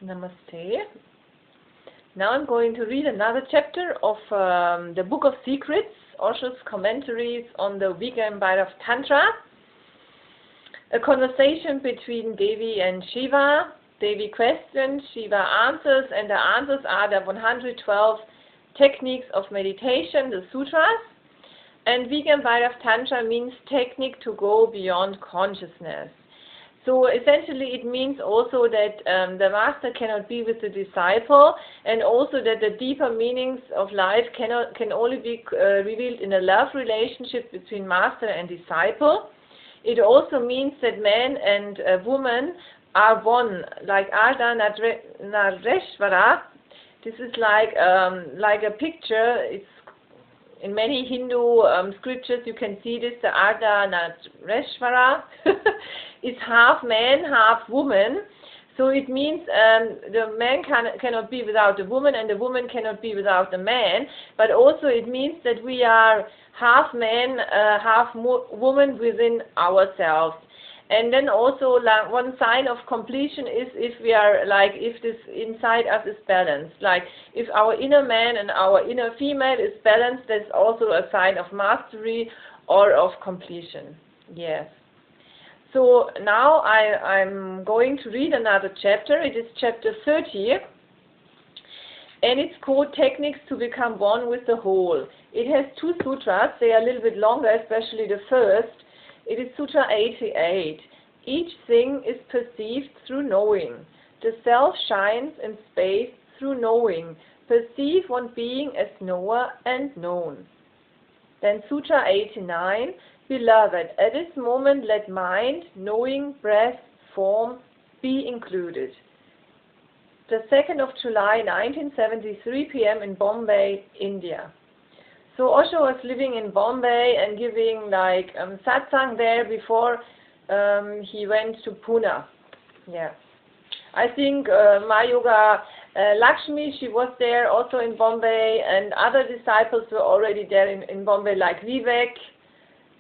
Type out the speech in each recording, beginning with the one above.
Namaste. Now I'm going to read another chapter of the Book of Secrets, Osho's commentaries on the Vigyan Bhairav Tantra. A conversation between Devi and Shiva. Devi questions, Shiva answers, and the answers are the 112 techniques of meditation, the sutras. And Vigyan Bhairav Tantra means technique to go beyond consciousness. So essentially it means also that the master cannot be with the disciple, and also that the deeper meanings of life can only be revealed in a love relationship between master and disciple. It also means that man and woman are one, like Ardha Nareshvara. This is like a picture. It's in many Hindu scriptures you can see this. The Ardha Nareshvara is half man, half woman. So it means the man cannot be without the woman, and the woman cannot be without the man. But also it means that we are half man, half woman within ourselves. And then also like one sign of completion is if we are like, if this inside us is balanced. Like if our inner man and our inner female is balanced, that's also a sign of mastery or of completion. Yes. So now I'm going to read another chapter. It is chapter 30. And it's called Techniques to Become One with the Whole. It has two sutras. They are a little bit longer, especially the first. It is Sutra 88. Each thing is perceived through knowing. The self shines in space through knowing. Perceive one being as knower and known. Then Sutra 89. Beloved, at this moment let mind, knowing, breath, form be included. The 2nd of July 1973 p.m. in Bombay, India. So Osho was living in Bombay and giving like satsang there before he went to Pune. Yeah, I think Mayoga Lakshmi, she was there also in Bombay, and other disciples were already there in Bombay, like Vivek,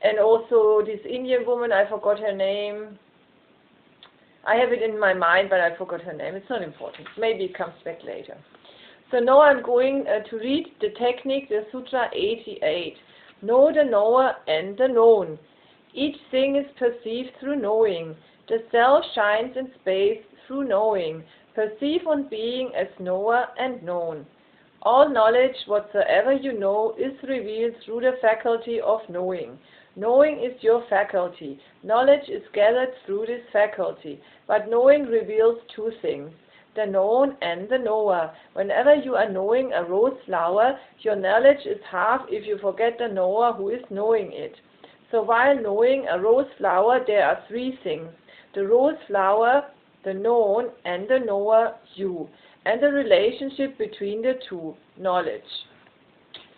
and also this Indian woman, I forgot her name. I have it in my mind, but I forgot her name. It's not important. Maybe it comes back later. So now I'm going to read the technique, the Sutra 88. Know the knower and the known. Each thing is perceived through knowing. The self shines in space through knowing. Perceive one being as knower and known. All knowledge whatsoever you know is revealed through the faculty of knowing. Knowing is your faculty. Knowledge is gathered through this faculty. But knowing reveals two things, the known and the knower. Whenever you are knowing a rose flower, your knowledge is half if you forget the knower who is knowing it. So while knowing a rose flower, there are three things, the rose flower, the known, and the knower, you, and the relationship between the two, knowledge.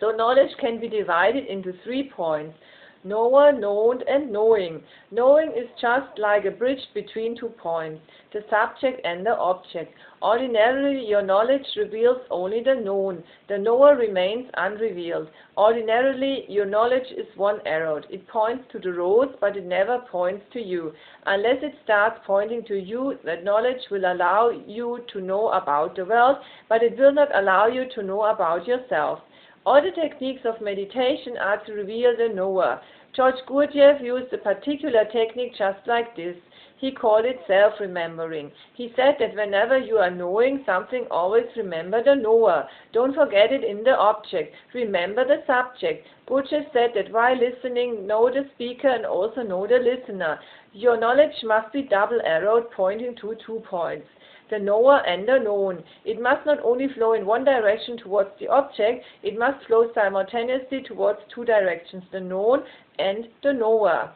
So knowledge can be divided into 3 points. Knower, known, and knowing. Knowing is just like a bridge between 2 points, the subject and the object. Ordinarily, your knowledge reveals only the known. The knower remains unrevealed. Ordinarily, your knowledge is one-arrowed. It points to the rose, but it never points to you. Unless it starts pointing to you, that knowledge will allow you to know about the world, but it will not allow you to know about yourself. All the techniques of meditation are to reveal the knower. George Gurdjieff used a particular technique just like this. He called it self-remembering. He said that whenever you are knowing something, always remember the knower. Don't forget it in the object. Remember the subject. Gurdjieff said that while listening, know the speaker and also know the listener. Your knowledge must be double-arrowed, pointing to 2 points, the knower and the known. It must not only flow in one direction towards the object, it must flow simultaneously towards 2 directions, the known and the knower.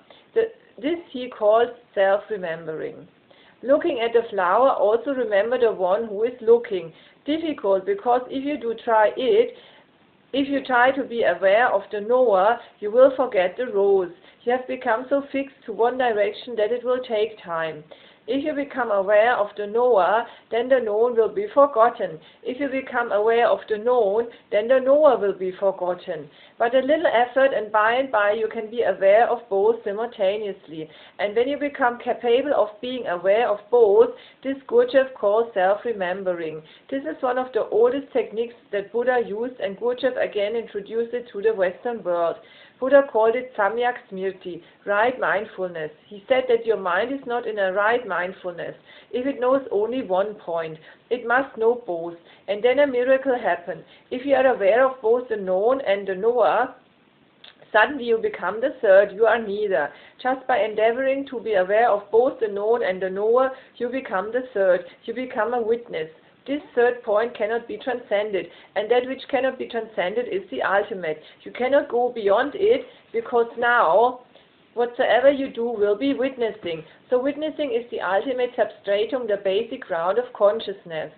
This he calls self-remembering. Looking at the flower, also remember the one who is looking. Difficult, because if you try to be aware of the knower, you will forget the rose. You have become so fixed to one direction that it will take time. If you become aware of the knower, then the known will be forgotten. If you become aware of the known, then the knower will be forgotten. But a little effort and by you can be aware of both simultaneously. And when you become capable of being aware of both, this Gurdjieff calls self-remembering. This is one of the oldest techniques that Buddha used, and Gurdjieff again introduced it to the Western world. Buddha called it Samyak Smriti, right mindfulness. He said that your mind is not in a right mindfulness if it knows only one point. It must know both, and then a miracle happens. If you are aware of both the known and the knower, suddenly you become the third. You are neither. Just by endeavoring to be aware of both the known and the knower, you become the third. You become a witness. This third point cannot be transcended, and that which cannot be transcended is the ultimate. You cannot go beyond it, because now whatsoever you do will be witnessing. So witnessing is the ultimate substratum, the basic ground of consciousness.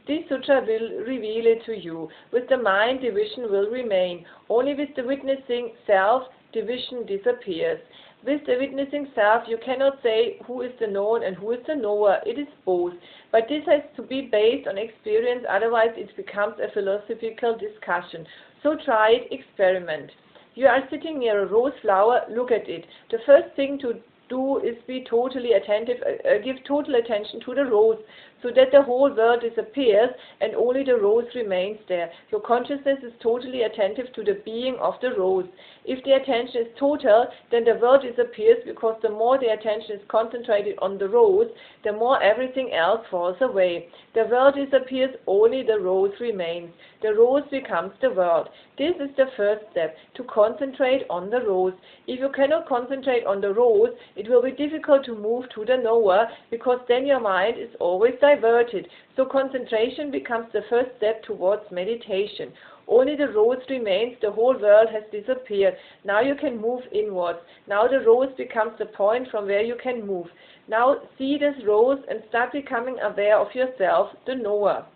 This sutra will reveal it to you. With the mind, division will remain. Only with the witnessing self, division disappears. With the witnessing self, you cannot say who is the known and who is the knower. It is both. But this has to be based on experience, otherwise it becomes a philosophical discussion. So try it, experiment. You are sitting near a rose flower, look at it. The first thing to do is be totally attentive, give total attention to the rose, so that the whole world disappears and only the rose remains there. Your consciousness is totally attentive to the being of the rose. If the attention is total, then the world disappears, because the more the attention is concentrated on the rose, the more everything else falls away. The world disappears, only the rose remains. The rose becomes the world. This is the first step, to concentrate on the rose. If you cannot concentrate on the rose, it will be difficult to move to the knower, because then your mind is always diverted. So concentration becomes the first step towards meditation. Only the rose remains, the whole world has disappeared. Now you can move inwards. Now the rose becomes the point from where you can move. Now see this rose and start becoming aware of yourself, the knower.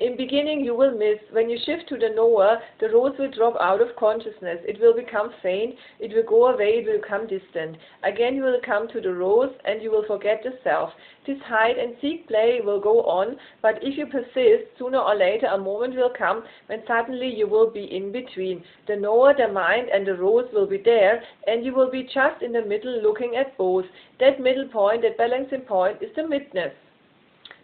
In beginning you will miss. When you shift to the knower, the rose will drop out of consciousness. It will become faint, it will go away, it will become distant. Again you will come to the rose and you will forget the self. This hide and seek play will go on, but if you persist, sooner or later a moment will come when suddenly you will be in between. The knower, the mind and the rose will be there, and you will be just in the middle looking at both. That middle point, that balancing point, is the midness.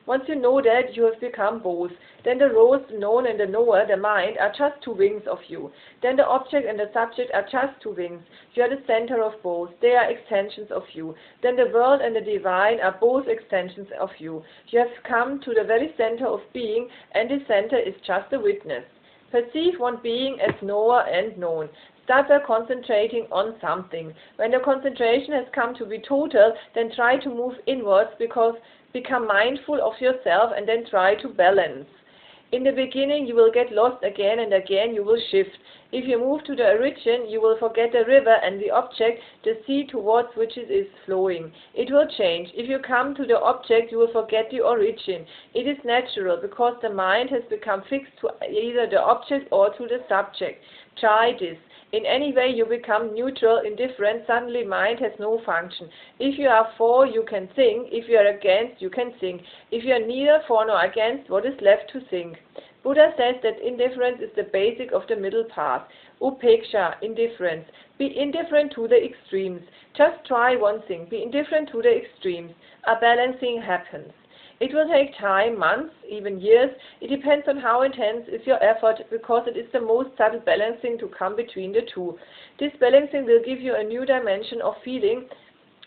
Once you know that, you have become both. Then the rose, the known and the knower, the mind, are just two wings of you. Then the object and the subject are just two wings. You are the center of both. They are extensions of you. Then the world and the divine are both extensions of you. You have come to the very center of being, and this center is just a witness. Perceive one being as knower and known. Start by concentrating on something. When the concentration has come to be total, then try to move inwards, because become mindful of yourself and then try to balance. In the beginning you will get lost again, and again you will shift. If you move to the origin, you will forget the river and the object, the sea towards which it is flowing. It will change. If you come to the object, you will forget the origin. It is natural, because the mind has become fixed to either the object or to the subject. Try this. In any way you become neutral, indifferent, suddenly mind has no function. If you are for, you can think. If you are against, you can think. If you are neither for nor against, what is left to think? Buddha says that indifference is the basic of the middle path. Upeksha, indifference. Be indifferent to the extremes. Just try one thing. Be indifferent to the extremes. A balancing happens. It will take time, months, even years. It depends on how intense is your effort, because it is the most subtle balancing to come between the two. This balancing will give you a new dimension of feeling,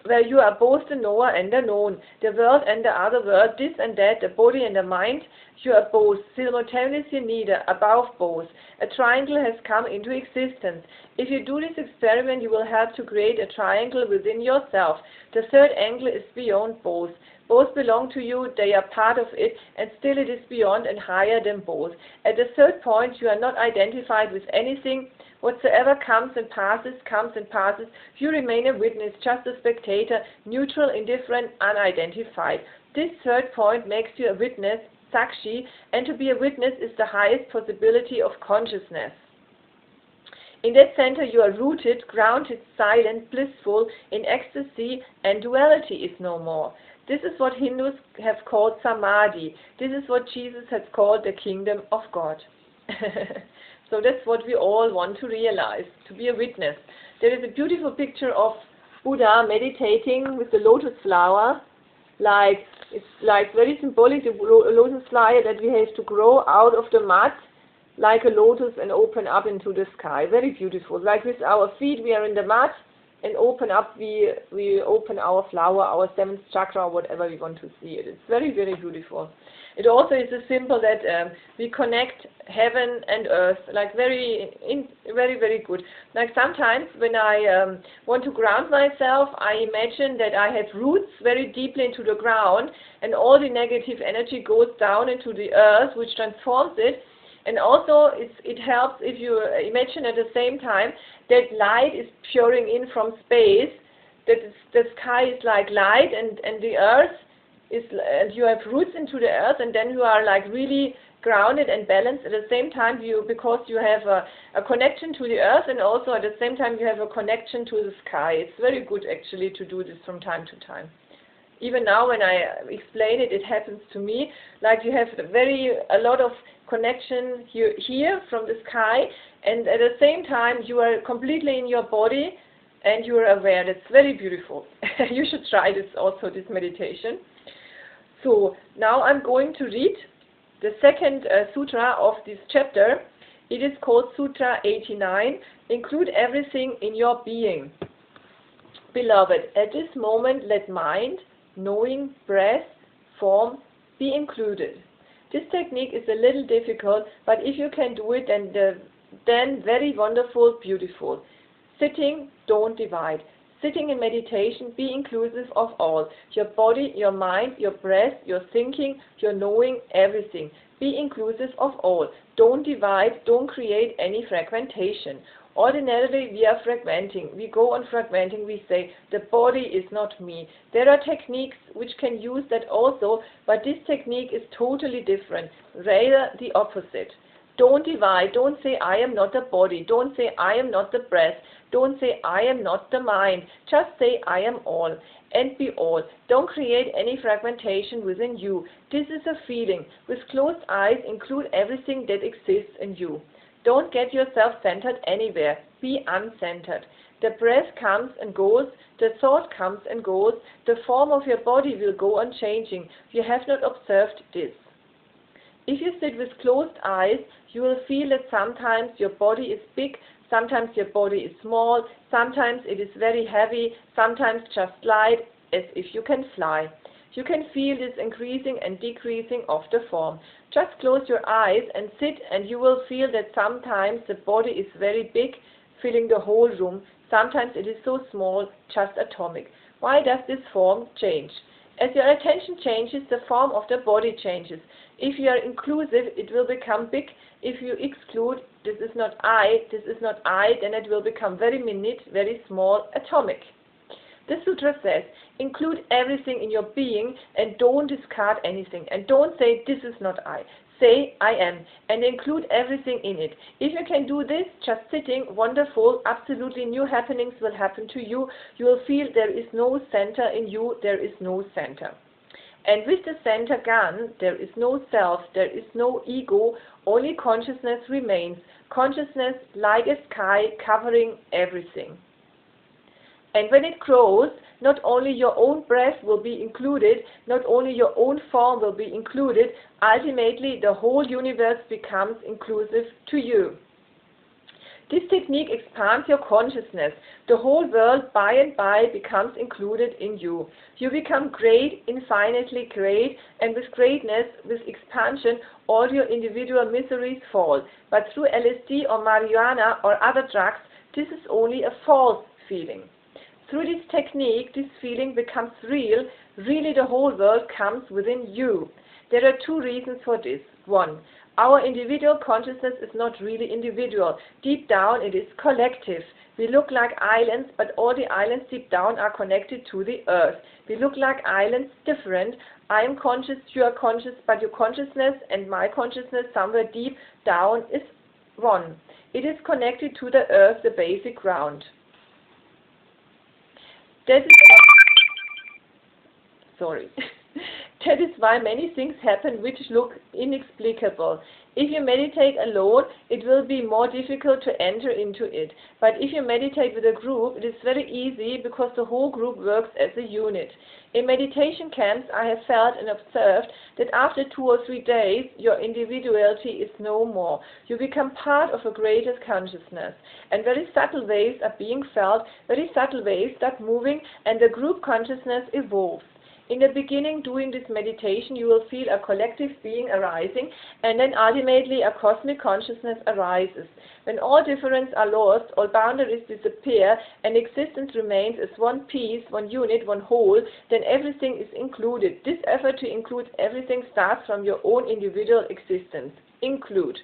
where you are both the knower and the known, the world and the other world, this and that, the body and the mind. You are both, simultaneously neither, above both. A triangle has come into existence. If you do this experiment, you will help to create a triangle within yourself. The third angle is beyond both. Both belong to you, they are part of it, and still it is beyond and higher than both. At the third point, you are not identified with anything. Whatsoever comes and passes, you remain a witness, just a spectator, neutral, indifferent, unidentified. This third point makes you a witness, Sakshi, and to be a witness is the highest possibility of consciousness. In that center you are rooted, grounded, silent, blissful, in ecstasy, and duality is no more. This is what Hindus have called Samadhi. This is what Jesus has called the kingdom of God. So that's what we all want to realize, to be a witness. There is a beautiful picture of Buddha meditating with the lotus flower. It's like very symbolic, the lotus flower that we have to grow out of the mud like a lotus and open up into the sky. Very beautiful. Like with our feet, we are in the mud, and open up, we open our flower, our seventh chakra, whatever we want to see it. It's very, very beautiful. It also is a symbol that we connect heaven and earth, like very, very good. Like sometimes when I want to ground myself, I imagine that I have roots very deeply into the ground, and all the negative energy goes down into the earth, which transforms it. And also it helps if you imagine at the same time that light is pouring in from space, that the sky is like light, and the earth is, and you have roots into the earth, and then you are like really grounded and balanced at the same time, because you have a connection to the earth, and also at the same time you have a connection to the sky. It's very good actually to do this from time to time. Even now when I explain it, it happens to me. Like you have a lot of connection here from the sky, and at the same time you are completely in your body and you are aware. That's very beautiful. You should try this also, this meditation. So now I'm going to read the second sutra of this chapter. It is called Sutra 89. Include everything in your being. Beloved, at this moment let mind, knowing, breath, form be included. This technique is a little difficult, but if you can do it, then very wonderful, beautiful. Sitting, don't divide. Sitting in meditation, be inclusive of all. Your body, your mind, your breath, your thinking, your knowing, everything. Be inclusive of all. Don't divide, don't create any fragmentation. Ordinarily, we are fragmenting. We go on fragmenting. We say, the body is not me. There are techniques which can use that also, but this technique is totally different. Rather, the opposite. Don't divide. Don't say, I am not the body. Don't say, I am not the breath. Don't say, I am not the mind. Just say, I am all. And be all. Don't create any fragmentation within you. This is a feeling. With closed eyes, include everything that exists in you. Don't get yourself centered anywhere. Be uncentered. The breath comes and goes. The thought comes and goes. The form of your body will go on changing. You have not observed this. If you sit with closed eyes, you will feel that sometimes your body is big, sometimes your body is small, sometimes it is very heavy, sometimes just light, as if you can fly. You can feel this increasing and decreasing of the form. Just close your eyes and sit, and you will feel that sometimes the body is very big, filling the whole room. Sometimes it is so small, just atomic. Why does this form change? As your attention changes, the form of the body changes. If you are inclusive, it will become big. If you exclude, this is not I, then it will become very minute, very small, atomic. The sutra says, include everything in your being and don't discard anything. And don't say, this is not I. Say, I am, and include everything in it. If you can do this, just sitting, wonderful, absolutely new happenings will happen to you. You will feel there is no center in you, there is no center. And with the center gone, there is no self, there is no ego, only consciousness remains. Consciousness like a sky covering everything. And when it grows, not only your own breath will be included, not only your own form will be included, ultimately the whole universe becomes inclusive to you. This technique expands your consciousness. The whole world by and by becomes included in you. You become great, infinitely great, and with greatness, with expansion, all your individual miseries fall. But through LSD or marijuana or other drugs, this is only a false feeling. Through this technique, this feeling becomes real. Really the whole world comes within you. There are two reasons for this. One, our individual consciousness is not really individual. Deep down it is collective. We look like islands, but all the islands deep down are connected to the earth. We look like islands, different. I am conscious, you are conscious, but your consciousness and my consciousness somewhere deep down is one. It is connected to the earth, the basic ground. That is why many things happen which look inexplicable. If you meditate alone, it will be more difficult to enter into it. But if you meditate with a group, it is very easy because the whole group works as a unit. In meditation camps, I have felt and observed that after 2 or 3 days, your individuality is no more. You become part of a greater consciousness. And very subtle waves are being felt, very subtle waves start moving, and the group consciousness evolves. In the beginning, doing this meditation, you will feel a collective being arising, and then ultimately a cosmic consciousness arises. When all differences are lost, all boundaries disappear, and existence remains as one piece, one unit, one whole, then everything is included. This effort to include everything starts from your own individual existence. Include.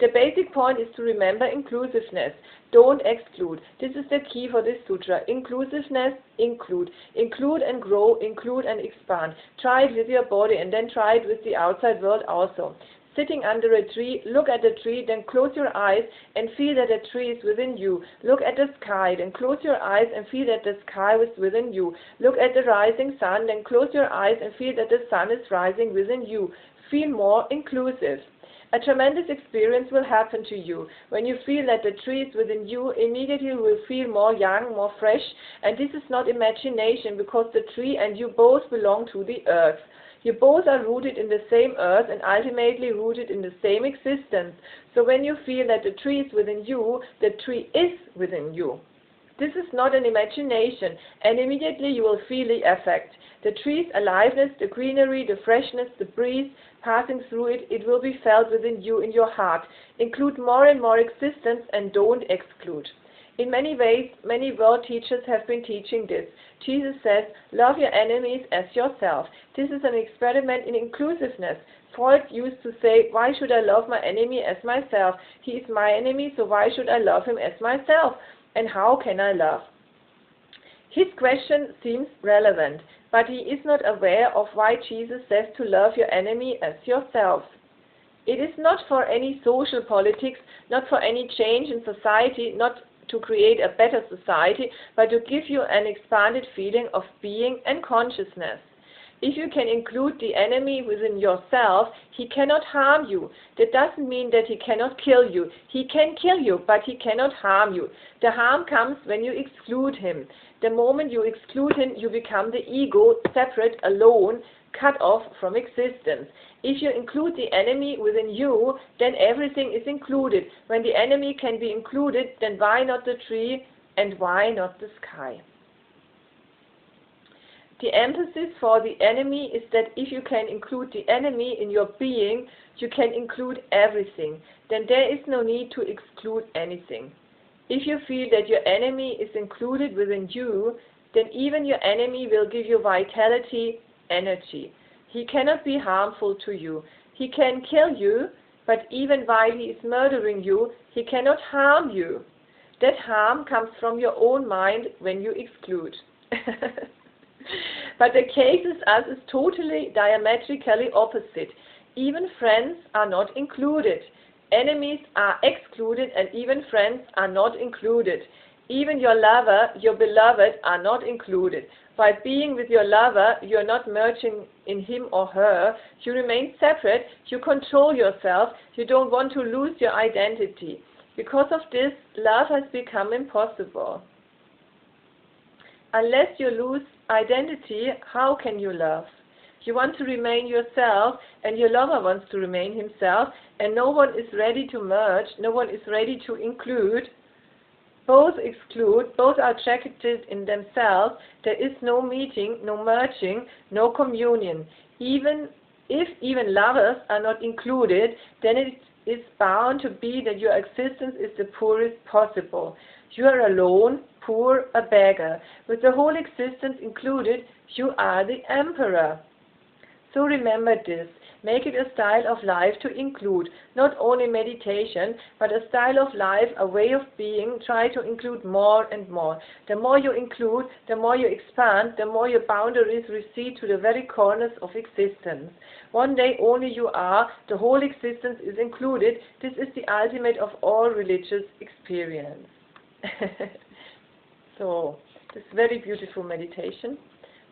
The basic point is to remember inclusiveness. Don't exclude. This is the key for this sutra. Inclusiveness, include. Include and grow, include and expand. Try it with your body and then try it with the outside world also. Sitting under a tree, look at the tree, then close your eyes and feel that the tree is within you. Look at the sky, then close your eyes and feel that the sky is within you. Look at the rising sun, then close your eyes and feel that the sun is rising within you. Feel more inclusive. A tremendous experience will happen to you. When you feel that the tree is within you, immediately you will feel more young, more fresh, and this is not imagination because the tree and you both belong to the earth. You both are rooted in the same earth and ultimately rooted in the same existence. So when you feel that the tree is within you, the tree is within you. This is not an imagination, and immediately you will feel the effect. The tree's aliveness, the greenery, the freshness, the breeze passing through it, it will be felt within you in your heart. Include more and more existence and don't exclude. In many ways, many world teachers have been teaching this. Jesus says, love your enemies as yourself. This is an experiment in inclusiveness. Freud used to say, why should I love my enemy as myself? He is my enemy, so why should I love him as myself? And how can I love? His question seems relevant, but he is not aware of why Jesus says to love your enemy as yourself. It is not for any social politics, not for any change in society, not to create a better society, but to give you an expanded feeling of being and consciousness. If you can include the enemy within yourself, he cannot harm you. That doesn't mean that he cannot kill you. He can kill you, but he cannot harm you. The harm comes when you exclude him. The moment you exclude him, you become the ego, separate, alone, cut off from existence. If you include the enemy within you, then everything is included. When the enemy can be included, then why not the tree and why not the sky? The emphasis for the enemy is that if you can include the enemy in your being, you can include everything. Then there is no need to exclude anything. If you feel that your enemy is included within you, then even your enemy will give you vitality, energy. He cannot be harmful to you. He can kill you, but even while he is murdering you, he cannot harm you. That harm comes from your own mind when you exclude. But the case with us is totally diametrically opposite. Even friends are not included. Enemies are excluded and even friends are not included. Even your lover, your beloved are not included. By being with your lover, you are not merging in him or her. You remain separate. You control yourself. You don't want to lose your identity. Because of this, love has become impossible. Unless you lose identity, how can you love? You want to remain yourself, and your lover wants to remain himself, and no one is ready to merge, no one is ready to include. Both exclude, both are attracted in themselves. There is no meeting, no merging, no communion. Even if lovers are not included, then it is bound to be that your existence is the poorest possible. You are alone, poor, a beggar. With the whole existence included, you are the emperor. So remember this. Make it a style of life to include not only meditation, but a style of life, a way of being. Try to include more and more. The more you include, the more you expand, the more your boundaries recede to the very corners of existence. One day only you are, the whole existence is included. This is the ultimate of all religious experience. So, this very beautiful meditation.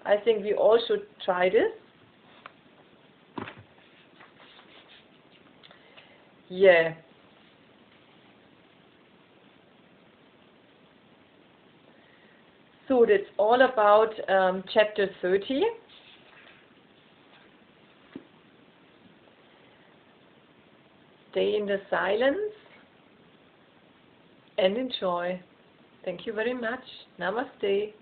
I think we all should try this. Yeah. So that's all about chapter 30. Stay in the silence and enjoy. Thank you very much. Namaste.